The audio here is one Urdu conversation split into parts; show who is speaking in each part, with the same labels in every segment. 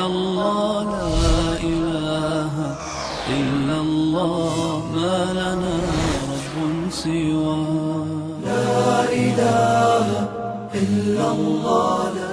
Speaker 1: إلا الله لا إله إلا الله ما لنا رب سواه لا إله إلا الله لا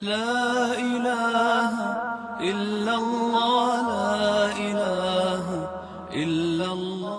Speaker 1: لا إله إلا الله لا إله إلا الله।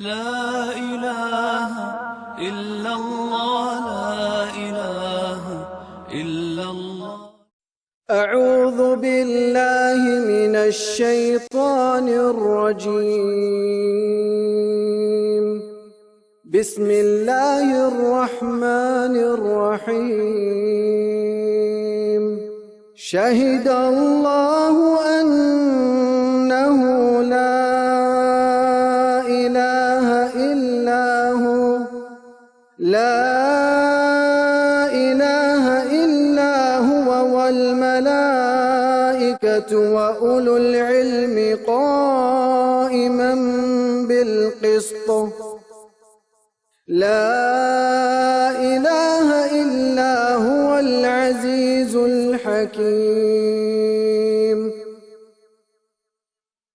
Speaker 1: لا إله إلا الله لا إله إلا الله।
Speaker 2: أعوذ بالله من الشيطان الرجيم. بسم الله الرحمن الرحيم. شهد الله أنه لا إله إلا هو والملائكة وأولو العلم قائما بالقسط. لا إله إلا هو العزيز الحكيم.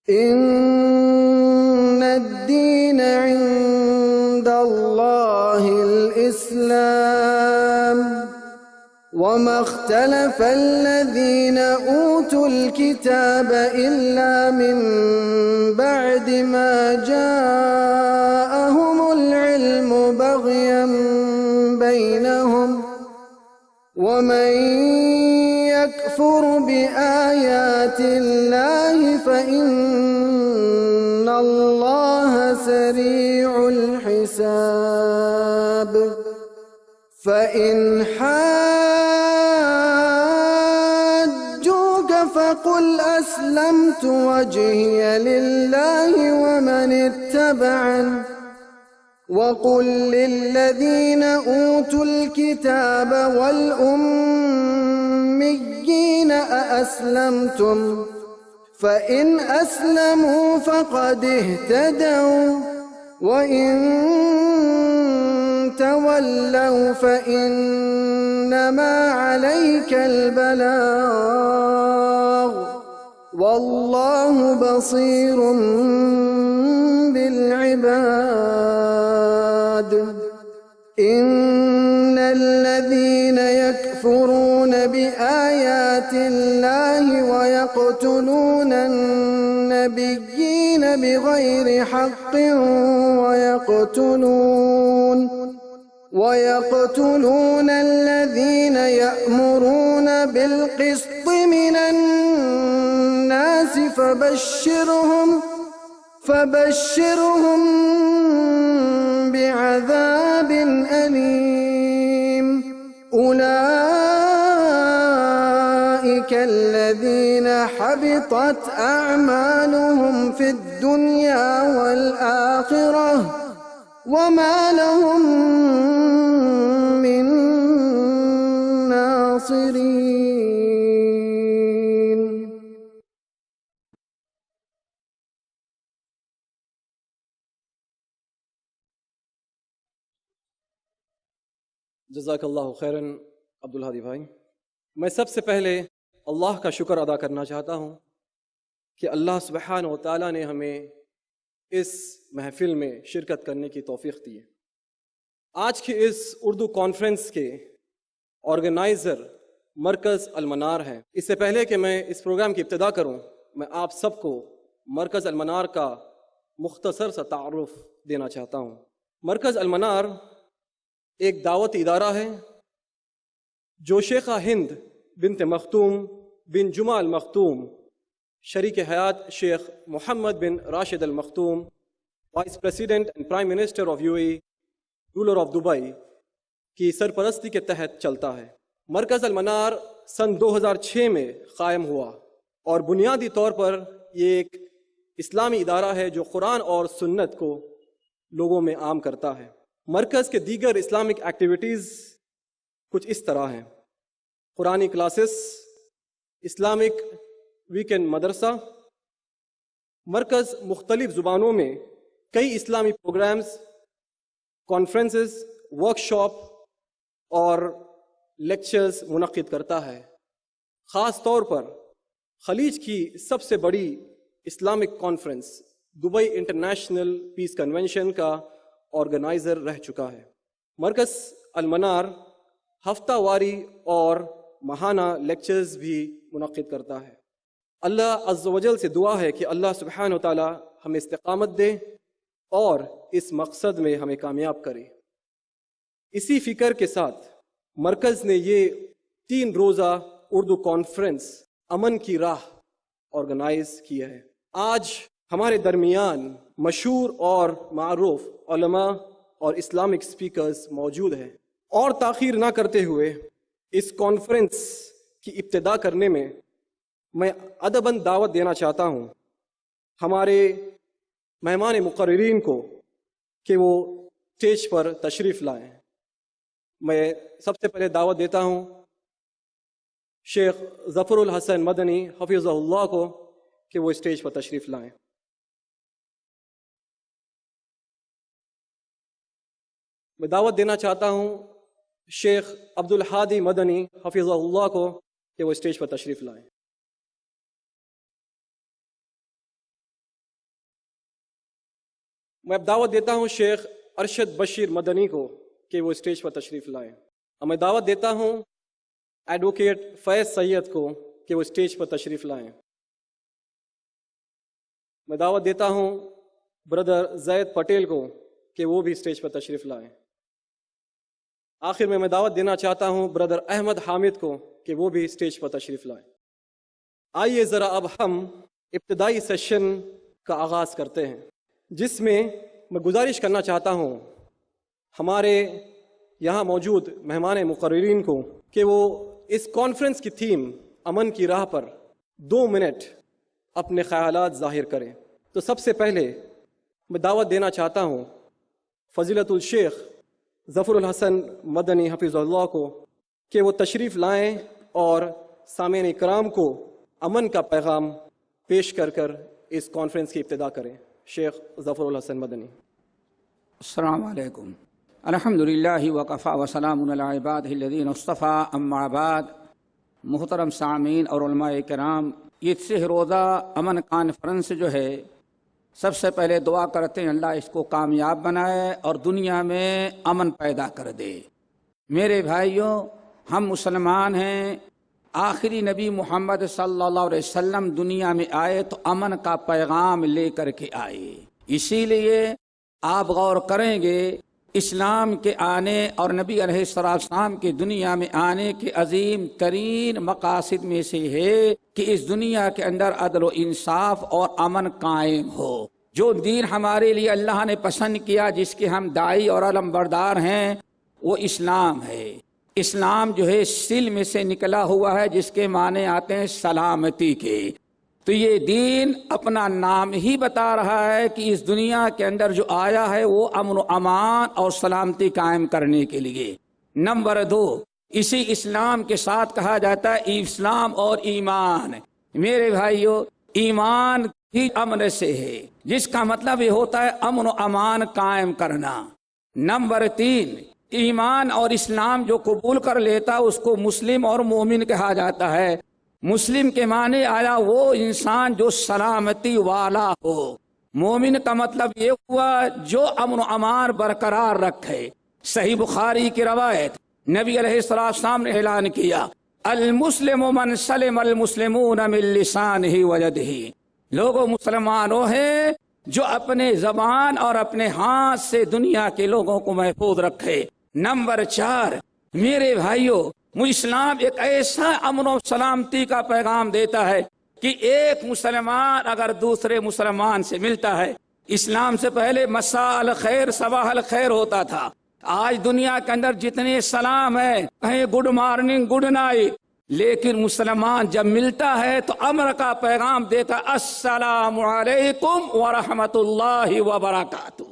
Speaker 2: إن الدين عند الله الإسلام. وما اختلف الذين أوتوا الكتاب إلا من بعد ما جاءهم العلم بغيا بينهم. ومن يكفر بآيات الله فإن الله سريع الحساب. فإن حاجوك فقل أسلمت وجهي لله ومن اتبعن. وقل للذين أوتوا الكتاب والأميين أأسلمتم؟ فإن أسلموا فقد اهتدوا، وإن تولوا فإنما عليك البلاغ والله بصير بالعباد. إن الذين يكفرون بآيات الله ويقتلون النبيين بغير حق ويقتلون الذين يأمرون بالقسط من الناس فبشرهم بعذاب أليم. أولئك الذين حبطت أعمالهم في الدنيا والآخرة وما لهم من ناصرين.
Speaker 3: جزاک اللہ خیراً عبدالہادی بھائی. میں سب سے پہلے اللہ کا شکر ادا کرنا چاہتا ہوں کہ اللہ سبحانہ و تعالیٰ نے ہمیں اس محفل میں شرکت کرنے کی توفیق دی ہے. آج کی اس اردو کانفرنس کے آرگنائزر مرکز المنار ہیں. اس سے پہلے کہ میں اس پروگرام کی ابتدا کروں، میں آپ سب کو مرکز المنار کا مختصر سا تعارف دینا چاہتا ہوں. مرکز المنار ایک دعوتی ادارہ ہے جو شیخہ ہند بنت مختوم بن جمعہ المختوم، شریک حیات Sheikh Mohammed bin Rashid Al Maktoum, vice president and prime minister of UAE، ruler of Dubai کی سرپرستی کے تحت چلتا ہے. مرکز المنار سن 2006 میں قائم ہوا اور بنیادی طور پر یہ ایک اسلامی ادارہ ہے جو قرآن اور سنت کو لوگوں میں عام کرتا ہے. مرکز کے دیگر اسلامک ایکٹیویٹیز کچھ اس طرح ہیں: قرآنی کلاسز، اسلامک ویکینڈ مدرسہ. مرکز مختلف زبانوں میں کئی اسلامی پروگرامز، کانفرنسز، ورکشاپ اور لیکچرز منعقد کرتا ہے. خاص طور پر خلیج کی سب سے بڑی Islamic conference Dubai international peace convention کا آرگنائزر رہ چکا ہے. مرکز المنار ہفتہ واری اور ماہانہ لیکچرز بھی منعقد کرتا ہے. اللہ عز و جل سے دعا ہے کہ اللہ سبحانہ و تعالی ہمیں استقامت دے اور اس مقصد میں ہمیں کامیاب کرے. اسی فکر کے ساتھ مرکز نے یہ 3 روزہ اردو کانفرنس امن کی راہ آرگنائز کیا ہے. آج ہمارے درمیان مشہور اور معروف علماء اور اسلامک سپیکرز موجود ہیں. اور تاخیر نہ کرتے ہوئے اس کانفرنس کی ابتدا کرنے میں ادباً دعوت دینا چاہتا ہوں ہمارے مہمان مقررین کو کہ وہ اسٹیج پر تشریف لائیں. میں سب سے پہلے دعوت دیتا ہوں شیخ ظفر الحسن مدنی حفظہ اللہ کو کہ وہ اسٹیج پر تشریف لائیں. میں دعوت دینا چاہتا ہوں شیخ عبدالہادی مدنی حفظہ اللہ کو کہ وہ اسٹیج پر تشریف لائیں. میں اب دعوت دیتا ہوں شیخ ارشد بشیر مدنی کو کہ وہ اسٹیج پر تشریف لائیں. اور میں دعوت دیتا ہوں ایڈوکیٹ فیض سید کو کہ وہ اسٹیج پر تشریف لائیں. میں دعوت دیتا ہوں بردر زید پٹیل کو کہ وہ بھی اسٹیج پر تشریف لائیں. آخر میں دعوت دینا چاہتا ہوں بردر احمد حامد کو کہ وہ بھی اسٹیج پر تشریف لائیں. آئیے ذرا اب ہم ابتدائی سیشن کا آغاز کرتے ہیں، جس میں گزارش کرنا چاہتا ہوں ہمارے یہاں موجود مہمان مقررین کو کہ وہ اس کانفرنس کی تھیم امن کی راہ پر 2 منٹ اپنے خیالات ظاہر کریں. تو سب سے پہلے میں دعوت دینا چاہتا ہوں فضیلت الشیخ ظفر الحسن مدنی حفظ اللہ کو کہ وہ تشریف لائیں اور سامعین اکرام کو امن کا پیغام پیش کر اس کانفرنس کی ابتدا کریں. شیخ ظفر الحسن مدنی.
Speaker 4: السلام علیکم. الحمدللہ وکفا وسلام علی عبادہ الذین اصطفیٰ، اما بعد. محترم سامعین اور علماء کرام، یہ 3 روزہ امن کانفرنس جو ہے، سب سے پہلے دعا کرتے ہیں اللہ اس کو کامیاب بنائے اور دنیا میں امن پیدا کر دے. میرے بھائیوں، ہم مسلمان ہیں. آخری نبی محمد صلی اللہ علیہ وسلم دنیا میں آئے تو امن کا پیغام لے کر کے آئے. اسی لیے آپ غور کریں گے اسلام کے آنے اور نبی علیہ السلام کے دنیا میں آنے کے عظیم ترین مقاصد میں سے ہے کہ اس دنیا کے اندر عدل و انصاف اور امن قائم ہو. جو دین ہمارے لیے اللہ نے پسند کیا، جس کے ہم داعی اور علم بردار ہیں، وہ اسلام ہے. اسلام جو ہے سلم سے نکلا ہوا ہے، جس کے معنی آتے ہیں سلامتی کے. تو یہ دین اپنا نام ہی بتا رہا ہے کہ اس دنیا کے اندر جو آیا ہے وہ امن و امان اور سلامتی قائم کرنے کے لیے. نمبر 2، اسی اسلام کے ساتھ کہا جاتا ہے اسلام اور ایمان. میرے بھائیو، ایمان ہی امن سے ہے، جس کا مطلب یہ ہوتا ہے امن و امان قائم کرنا. نمبر 3، ایمان اور اسلام جو قبول کر لیتا اس کو مسلم اور مومن کہا جاتا ہے۔ مسلم کے معنی آیا وہ انسان جو سلامتی والا ہو، مومن کا مطلب یہ ہوا جو امن و امان برقرار رکھے۔ صحیح بخاری کی روایت، نبی علیہ السلام نے اعلان کیا، المسلم من سلم المسلمون من لسانہ ویدہ، لوگوں مسلمانوں ہیں جو اپنے زبان اور اپنے ہاتھ سے دنیا کے لوگوں کو محفوظ رکھے۔ نمبر 4، میرے بھائیوں، اسلام ایک ایسا امن و سلامتی کا پیغام دیتا ہے کہ ایک مسلمان اگر دوسرے مسلمان سے ملتا ہے، اسلام سے پہلے مساء الخیر صباح الخیر ہوتا تھا، آج دنیا کے اندر جتنے سلام ہیں کہیں گڈ مارننگ گڈ نائٹ، لیکن مسلمان جب ملتا ہے تو امر کا پیغام دیتا، السلام علیکم ورحمۃ اللہ وبرکاتہ۔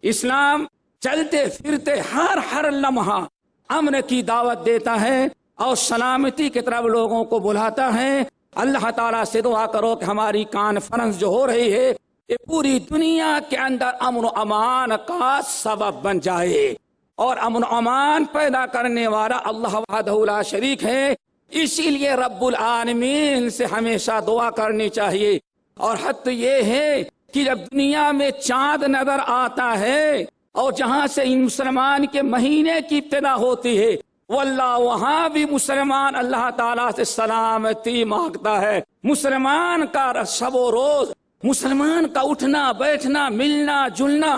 Speaker 4: اسلام چلتے پھرتے ہر لمحہ امن کی دعوت دیتا ہے اور سلامتی کی طرف لوگوں کو بلاتا ہے۔ اللہ تعالیٰ سے دعا کرو کہ ہماری کانفرنس جو ہو رہی ہے یہ پوری دنیا کے اندر امن و امان کا سبب بن جائے، اور امن و امان پیدا کرنے والا اللہ وحدہ لا شریک ہے۔ اسی لیے رب العالمین سے ہمیشہ دعا کرنی چاہیے، اور حد یہ ہے کہ جب دنیا میں چاند نظر آتا ہے اور جہاں سے ان مسلمان کے مہینے کی ابتدا ہوتی ہے، واللہ وہاں بھی مسلمان اللہ تعالیٰ سے سلامتی مانگتا ہے۔ مسلمان کا شب و روز، مسلمان کا اٹھنا بیٹھنا ملنا جلنا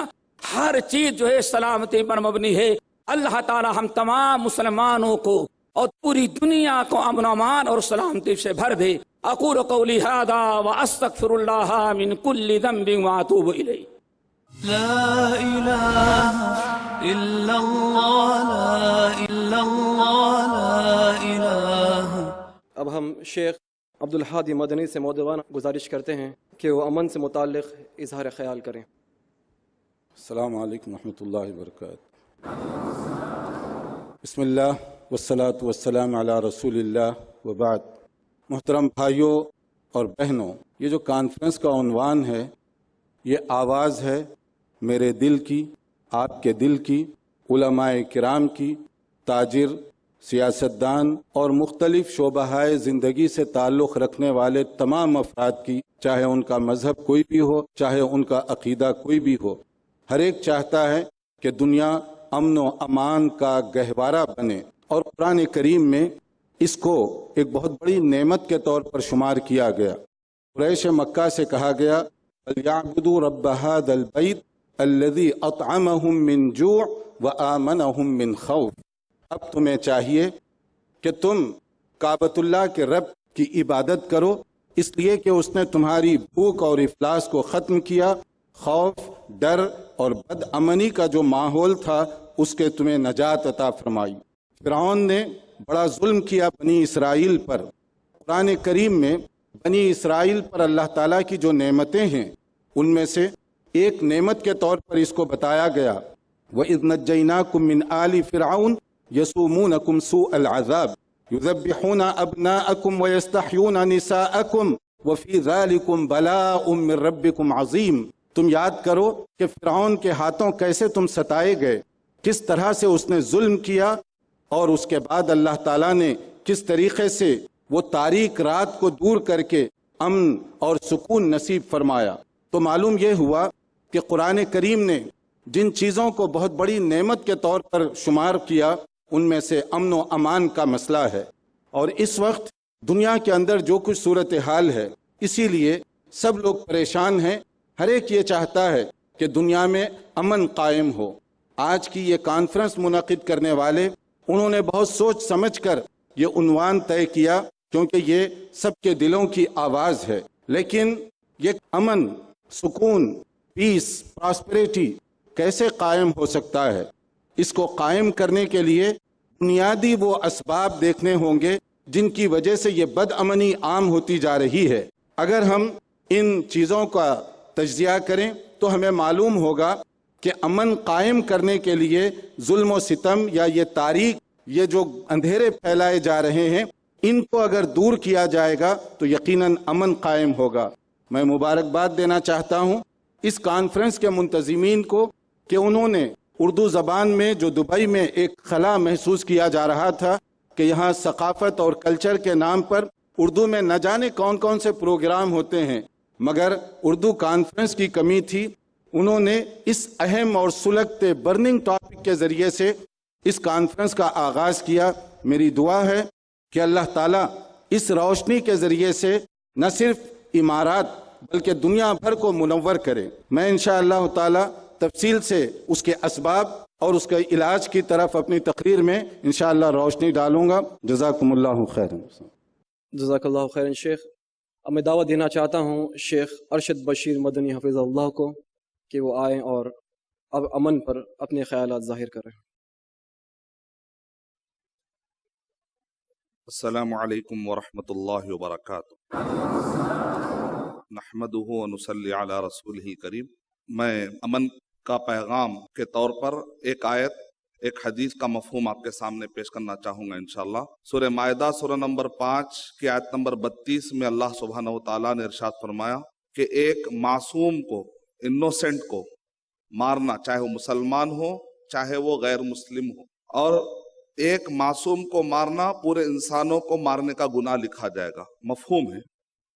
Speaker 4: ہر چیز جو ہے سلامتی پر مبنی ہے۔ اللہ تعالیٰ ہم تمام مسلمانوں کو اور پوری دنیا کو امن و امان اور سلامتی سے بھر دے۔ اقول قولی ھذا واستغفر اللہ من کل ذنب واتوب الیہ۔
Speaker 1: لا إله إلا الله لا إلا الله لا إله۔
Speaker 3: اب ہم شیخ عبدالحادی مدنی سے مؤدبانہ گزارش کرتے ہیں کہ وہ امن سے متعلق اظہار خیال کریں۔
Speaker 5: السلام علیکم ورحمۃ اللہ وبرکاتہ۔ بسم اللہ والصلاة والسلام علی رسول اللہ وبعد۔ محترم بھائیوں اور بہنوں، یہ جو کانفرنس کا عنوان ہے یہ آواز ہے میرے دل کی، آپ کے دل کی، علماء کرام کی، تاجر، سیاستدان اور مختلف شعبۂ زندگی سے تعلق رکھنے والے تمام افراد کی، چاہے ان کا مذہب کوئی بھی ہو، چاہے ان کا عقیدہ کوئی بھی ہو۔ ہر ایک چاہتا ہے کہ دنیا امن و امان کا گہوارہ بنے، اور قرآن کریم میں اس کو ایک بہت بڑی نعمت کے طور پر شمار کیا گیا۔ قریش مکہ سے کہا گیا فَلْيَعْبُدُوا رَبَّ هَذَا الْبَيْتِ الَّذِي أَطْعَمَهُم مِّن جُوعٍ وَآمَنَهُم مِّن خَوْفٍ۔ اب تمہیں چاہیے کہ تم کعبۃ اللہ کے رب کی عبادت کرو، اس لیے کہ اس نے تمہاری بھوک اور افلاس کو ختم کیا، خوف، ڈر اور بد امنی کا جو ماحول تھا اس کے تمہیں نجات عطا فرمائی۔ فرعون نے بڑا ظلم کیا بنی اسرائیل پر۔ قرآن کریم میں بنی اسرائیل پر اللہ تعالیٰ کی جو نعمتیں ہیں ان میں سے ایک نعمت کے طور پر اس کو بتایا گیا، وَإِذْ نَجَّيْنَاكُم مِّنْ آلِ فِرْعَوْنَ يَسُومُونَكُمْ سُوءَ الْعَذَابِ يُذَبِّحُونَ أَبْنَاءَكُمْ وَيَسْتَحْيُونَ نِسَاءَكُمْ وَفِي ذَلِكُمْ بَلَاءٌ مِّن رَّبِّكُمْ عَظِيمٌ۔ تم یاد کرو کہ فرعون کے ہاتھوں کیسے تم ستائے گئے، کس طرح سے اس نے ظلم کیا، اور اس کے بعد اللہ تعالیٰ نے کس طریقے سے وہ تاریک رات کو دور کر کے امن اور سکون نصیب فرمایا۔ تو معلوم یہ ہوا کہ قرآن کریم نے جن چیزوں کو بہت بڑی نعمت کے طور پر شمار کیا ان میں سے امن و امان کا مسئلہ ہے۔ اور اس وقت دنیا کے اندر جو کچھ صورتحال ہے، اسی لیے سب لوگ پریشان ہیں، ہر ایک یہ چاہتا ہے کہ دنیا میں امن قائم ہو۔ آج کی یہ کانفرنس منعقد کرنے والے انہوں نے بہت سوچ سمجھ کر یہ عنوان طے کیا، کیونکہ یہ سب کے دلوں کی آواز ہے۔ لیکن یہ امن، سکون، پیس، پراسپریٹی کیسے قائم ہو سکتا ہے؟ اس کو قائم کرنے کے لیے بنیادی وہ اسباب دیکھنے ہوں گے جن کی وجہ سے یہ بد امنی عام ہوتی جا رہی ہے۔ اگر ہم ان چیزوں کا تجزیہ کریں تو ہمیں معلوم ہوگا کہ امن قائم کرنے کے لیے ظلم و ستم یا یہ تاریک، یہ جو اندھیرے پھیلائے جا رہے ہیں، ان کو اگر دور کیا جائے گا تو یقیناً امن قائم ہوگا۔ میں مبارکباد دینا چاہتا ہوں اس کانفرنس کے منتظمین کو کہ انہوں نے اردو زبان میں جو دبئی میں ایک خلا محسوس کیا جا رہا تھا کہ یہاں ثقافت اور کلچر کے نام پر اردو میں نہ جانے کون کون سے پروگرام ہوتے ہیں، مگر اردو کانفرنس کی کمی تھی۔ انہوں نے اس اہم اور سلگتے برننگ ٹاپک کے ذریعے سے اس کانفرنس کا آغاز کیا۔ میری دعا ہے کہ اللہ تعالیٰ اس روشنی کے ذریعے سے نہ صرف امارات بلکہ دنیا بھر کو منور کرے۔ میں انشاءاللہ تعالیٰ تفصیل سے اس کے اسباب اور اس کے علاج کی طرف اپنی تقریر میں انشاءاللہ روشنی ڈالوں گا۔ جزاکم اللہ خیر۔
Speaker 3: جزاک اللہ خیر شیخ۔ اب میں دعوت دینا چاہتا ہوں شیخ ارشد بشیر مدنی حفظ اللہ کو کہ وہ آئیں اور اب امن پر اپنے خیالات ظاہر کریں۔
Speaker 6: السلام علیکم ورحمۃ اللہ وبرکاتہ۔ نحمدہ ونصلی علی رسولہ کریم۔ میں امن کا پیغام کے طور پر ایک آیت ایک حدیث کا مفہوم آپ کے سامنے پیش کرنا چاہوں گا انشاءاللہ۔ سورہ مائدہ سورہ نمبر 5 کی آیت نمبر 32 میں اللہ سبحانہ وتعالیٰ نے ارشاد فرمایا کہ ایک معصوم کو، انوسنٹ کو مارنا، چاہے وہ مسلمان ہو چاہے وہ غیر مسلم ہو، اور ایک معصوم کو مارنا پورے انسانوں کو مارنے کا گناہ لکھا جائے گا، مفہوم ہے۔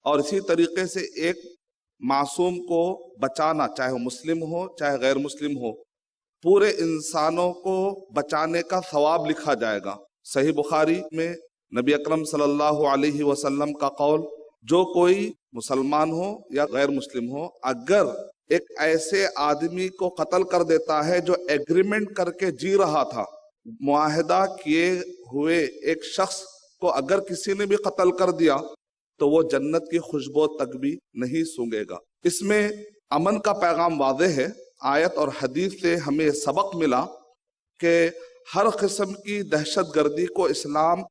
Speaker 6: اور اسی طریقے سے ایک معصوم کو بچانا، چاہے وہ مسلم ہو چاہے غیر مسلم ہو، پورے انسانوں کو بچانے کا ثواب لکھا جائے گا۔ صحیح بخاری میں نبی اکرم صلی اللہ علیہ وسلم کا قول، جو کوئی مسلمان ہو یا غیر مسلم ہو، اگر ایک ایسے آدمی کو قتل کر دیتا ہے جو ایگریمنٹ کر کے جی رہا تھا، معاہدہ کیے ہوئے ایک شخص کو اگر کسی نے بھی قتل کر دیا تو وہ جنت کی خوشبو تک بھی نہیں سونگے گا۔ اس میں امن کا پیغام واضح ہے۔ آیت اور حدیث سے ہمیں سبق ملا کہ ہر قسم کی دہشت گردی کو اسلام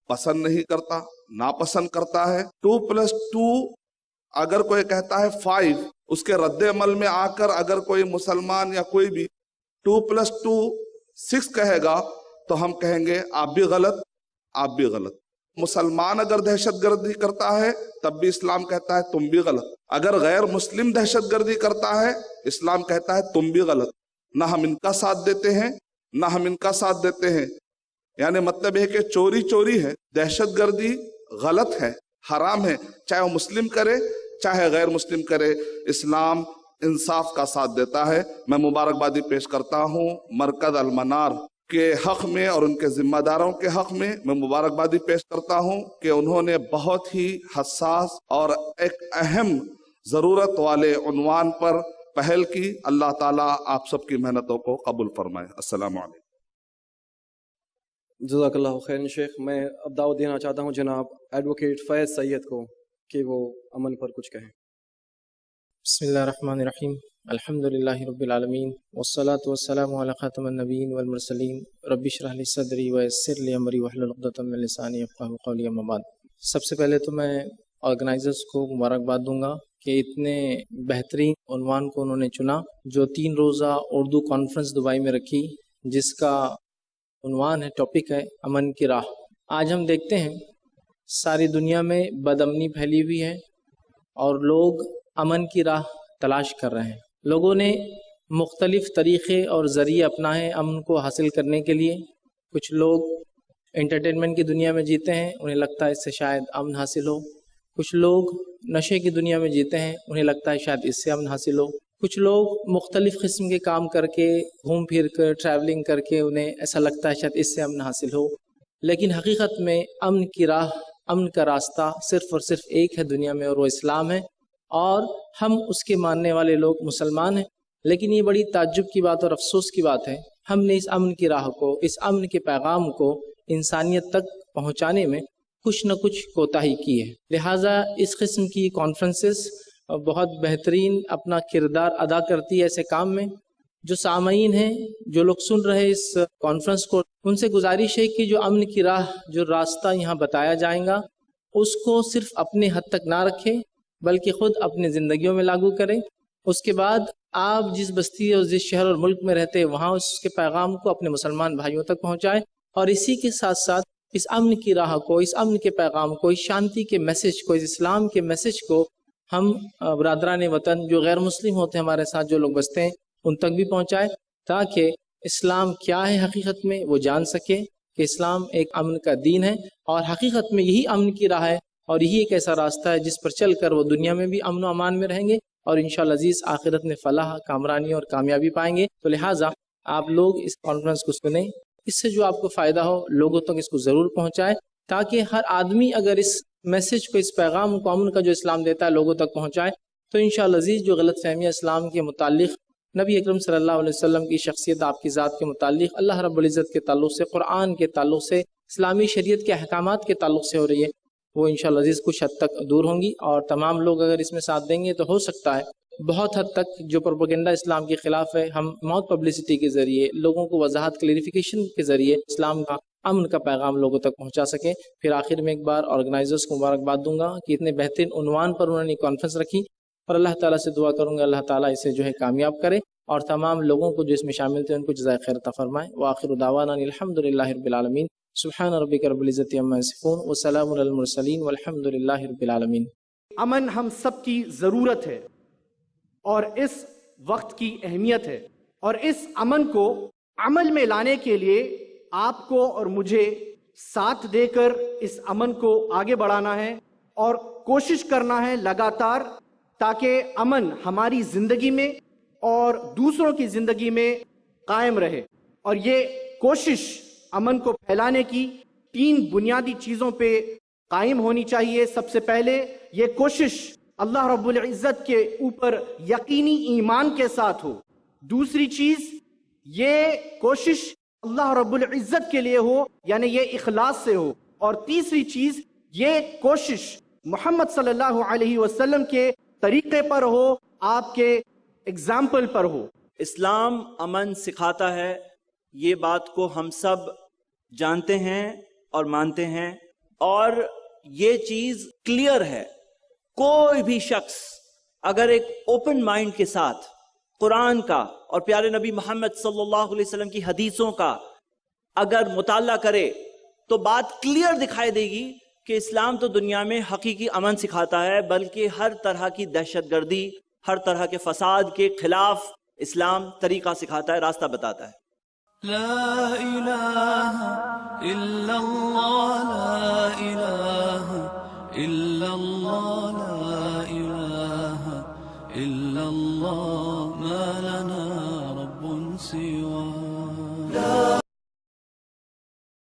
Speaker 6: پسند نہیں کرتا، ناپسند کرتا ہے۔ 2+2 اگر کوئی کہتا ہے 5، اس کے رد عمل میں آ کر اگر کوئی مسلمان یا کوئی بھی 2+2 6 کہے گا تو ہم کہیں گے آپ بھی غلط، آپ بھی غلط۔ مسلمان اگر دہشت گردی کرتا ہے تب بھی اسلام کہتا ہے تم بھی غلط۔ اگر غیر مسلم دہشت گردی کرتا ہے اسلام کہتا ہے تم بھی غلط۔ نہ ہم ان کا ساتھ دیتے ہیں نہ ہم ان کا ساتھ دیتے ہیں۔ یعنی مطلب ہے کہ چوری چوری ہے، دہشت گردی غلط ہے، حرام ہے، چاہے وہ مسلم کرے چاہے غیر مسلم کرے، اسلام انصاف کا ساتھ دیتا ہے۔ میں مبارکبادی پیش کرتا ہوں مرکز المنار کے حق میں اور ان کے ذمہ داروں کے حق میں مبارکبادی پیش کرتا ہوں کہ انہوں نے بہت ہی حساس اور ایک اہم ضرورت والے عنوان پر پہل کی۔ اللہ تعالیٰ آپ سب کی محنتوں کو قبول فرمائے۔ السلام علیکم۔
Speaker 3: جزاک اللہ خیر شیخ۔ میں اب دعوت دینا چاہتا ہوں جناب ایڈوکیٹ فیض سید کو کہ وہ امن پر کچھ کہیں۔
Speaker 7: بسم اللہ الرحمن الرحیم، الحمدللہ رب العالمین، والصلاة والسلام علی خاتم النبیین والمرسلین، رب اشرح لی صدری ویسر لی امری واحلل عقدۃ من لسانی یفقہوا قولی، اما بعد۔ سب سے پہلے تو میں آرگنائزرز کو مبارکباد دوں گا کہ اتنے بہترین عنوان کو انہوں نے چنا، جو 3 روزہ اردو کانفرنس دبئی میں رکھی، جس کا عنوان ہے، ٹاپک ہے امن کی راہ۔ آج ہم دیکھتے ہیں ساری دنیا میں بد امنی پھیلی ہوئی ہے اور لوگ امن کی راہ تلاش کر رہے ہیں۔ لوگوں نے مختلف طریقے اور ذریعے اپنائے امن کو حاصل کرنے کے لیے۔ کچھ لوگ انٹرٹینمنٹ کی دنیا میں جیتے ہیں، انہیں لگتا ہے اس سے شاید امن حاصل ہو۔ کچھ لوگ نشے کی دنیا میں جیتے ہیں، انہیں لگتا ہے شاید اس سے امن حاصل ہو۔ کچھ لوگ مختلف قسم کے کام کر کے، گھوم پھر کر، ٹریولنگ کر کے، انہیں ایسا لگتا ہے شاید اس سے امن حاصل ہو۔ لیکن حقیقت میں امن کی راہ، امن کا راستہ صرف اور صرف ایک ہے دنیا میں، اور وہ اسلام ہے، اور ہم اس کے ماننے والے لوگ مسلمان ہیں۔ لیکن یہ بڑی تعجب کی بات اور افسوس کی بات ہے، ہم نے اس امن کی راہ کو، اس امن کے پیغام کو انسانیت تک پہنچانے میں کچھ نہ کچھ کوتاہی کی ہے۔ لہٰذا اس قسم کی کانفرنسز بہت بہترین اپنا کردار ادا کرتی ہے ایسے کام میں۔ جو سامعین ہیں، جو لوگ سن رہے اس کانفرنس کو، ان سے گزارش ہے کہ جو امن کی راہ، جو راستہ یہاں بتایا جائے گا، اس کو صرف اپنے حد تک نہ رکھیں بلکہ خود اپنی زندگیوں میں لاگو کریں۔ اس کے بعد آپ جس بستی اور جس شہر اور ملک میں رہتے ہیں، وہاں اس کے پیغام کو اپنے مسلمان بھائیوں تک پہنچائیں، اور اسی کے ساتھ ساتھ اس امن کی راہ کو، اس امن کے پیغام کو، اس شانتی کے میسج کو، اس اسلام کے میسج کو ہم برادران وطن جو غیر مسلم ہوتے ہیں ہمارے ساتھ، جو لوگ بستے ہیں، ان تک بھی پہنچائیں، تاکہ اسلام کیا ہے حقیقت میں وہ جان سکے کہ اسلام ایک امن کا دین ہے اور حقیقت میں یہی امن کی راہ ہے اور یہی ایک ایسا راستہ ہے جس پر چل کر وہ دنیا میں بھی امن و امان میں رہیں گے اور انشاءاللہ عزیز آخرت میں فلاح، کامرانی اور کامیابی پائیں گے۔ تو لہٰذا آپ لوگ اس کانفرنس کو سنیں، اس سے جو آپ کو فائدہ ہو لوگوں تک اس کو ضرور پہنچائیں، تاکہ ہر آدمی اگر اس میسج کو، اس پیغام کو، امن کا جو اسلام دیتا ہے لوگوں تک پہنچائے تو انشاءاللہ عزیز جو غلط فہمیاں اسلام کے متعلق، نبی اکرم صلی اللہ علیہ وسلم کی شخصیت، آپ کی ذات کے متعلق، اللہ رب العزت کے تعلق سے، قرآن کے تعلق سے، اسلامی شریعت کے احکامات کے تعلق سے ہو رہی ہے، وہ انشاءاللہ عزیز کچھ حد تک دور ہوں گی۔ اور تمام لوگ اگر اس میں ساتھ دیں گے تو ہو سکتا ہے بہت حد تک جو پروپیگنڈا اسلام کے خلاف ہے، ہم ماؤتھ پبلسٹی کے ذریعے، لوگوں کو وضاحت، کلیریفیکیشن کے ذریعے اسلام کا، امن کا پیغام لوگوں تک پہنچا سکیں۔ پھر آخر میں ایک بار آرگنائزرز کو مبارکباد دوں گا کہ اتنے بہترین عنوان پر انہوں نے کانفرنس رکھی، اور اللہ تعالیٰ سے دعا کروں گا اللہ تعالیٰ اسے جو ہے کامیاب کرے اور تمام لوگوں کو جو اس میں شامل تھے ان کو جزائے خیر عطا فرمائے۔ وآخر دعوانا الحمدللہ رب العالمین، سبحان ربک رب العزت عما یصفون وسلام علی المرسلین والحمدللہ رب العالمین۔
Speaker 8: امن ہم سب کی ضرورت ہے اور اس وقت کی اہمیت ہے، اور اس امن کو عمل میں لانے کے لیے آپ کو اور مجھے ساتھ دے کر اس امن کو آگے بڑھانا ہے اور کوشش کرنا ہے لگاتار، تاکہ امن ہماری زندگی میں اور دوسروں کی زندگی میں قائم رہے۔ اور یہ کوشش امن کو پھیلانے کی 3 بنیادی چیزوں پہ قائم ہونی چاہیے۔ سب سے پہلے یہ کوشش اللہ رب العزت کے اوپر یقینی ایمان کے ساتھ ہو۔ دوسری چیز، یہ کوشش اللہ رب العزت کے لیے ہو، یعنی یہ اخلاص سے ہو۔ اور تیسری چیز، یہ کوشش محمد صلی اللہ علیہ وسلم کے طریقے پر ہو، آپ کے اگزامپل پر ہو۔
Speaker 9: اسلام امن سکھاتا ہے، یہ بات کو ہم سب جانتے ہیں اور مانتے ہیں، اور یہ چیز کلیئر ہے۔ کوئی بھی شخص اگر ایک اوپن مائنڈ کے ساتھ قرآن کا اور پیارے نبی محمد صلی اللہ علیہ وسلم کی حدیثوں کا اگر مطالعہ کرے تو بات کلیئر دکھائی دے گی کہ اسلام تو دنیا میں حقیقی امن سکھاتا ہے، بلکہ ہر طرح کی دہشت گردی، ہر طرح کے فساد کے خلاف اسلام طریقہ سکھاتا ہے، راستہ بتاتا ہے۔
Speaker 1: لا الہ الا اللہ، لا الہ الا اللہ۔